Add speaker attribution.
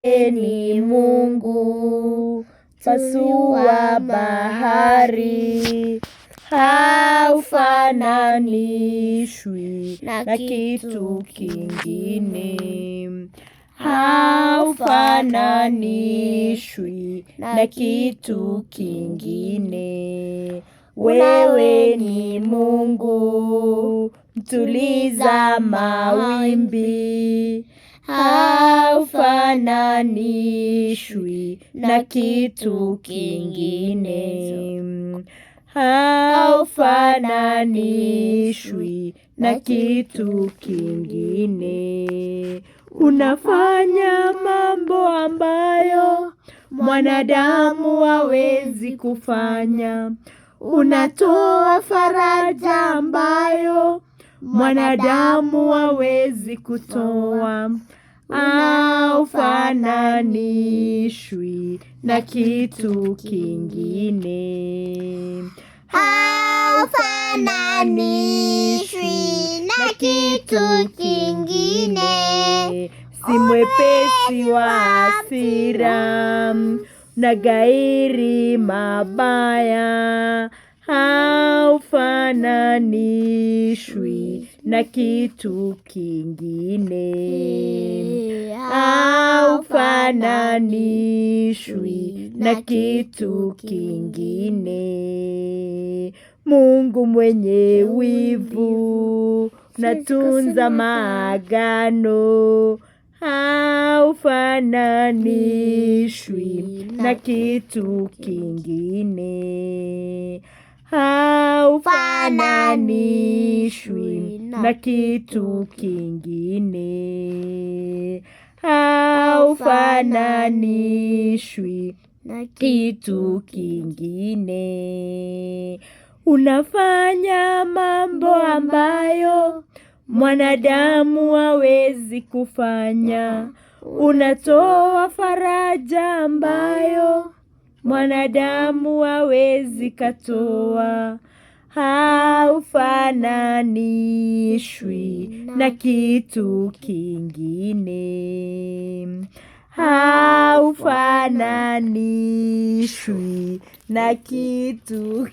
Speaker 1: Ni Mungu pasua bahari, haufananishwi na kitu kingine, haufananishwi na kitu kingine. Wewe ni Mungu mtuliza mawimbi, haufananishwi na kitu kingine, haufananishwi na kitu kingine. Unafanya mambo ambayo mwanadamu hawezi kufanya. Unatoa faraja ambayo mwanadamu hawezi kutoa. Haufananishwi na kitu kingine,
Speaker 2: haufananishwi na kitu kingine.
Speaker 1: Si mwepesi wa hasira na ghairi mabaya, haufananishwi na kitu kingine, haufananishwi na kitu kingine. Mungu mwenye wivu natunza maagano, haufananishwi na kitu kingine, haufananishwi na kitu kingine, haufananishwi na kitu kingine. Unafanya mambo ambayo mwanadamu hawezi kufanya. Unatoa faraja ambayo mwanadamu hawezi katoa. Haufananishwi na kitu kingine, haufananishwi na kitu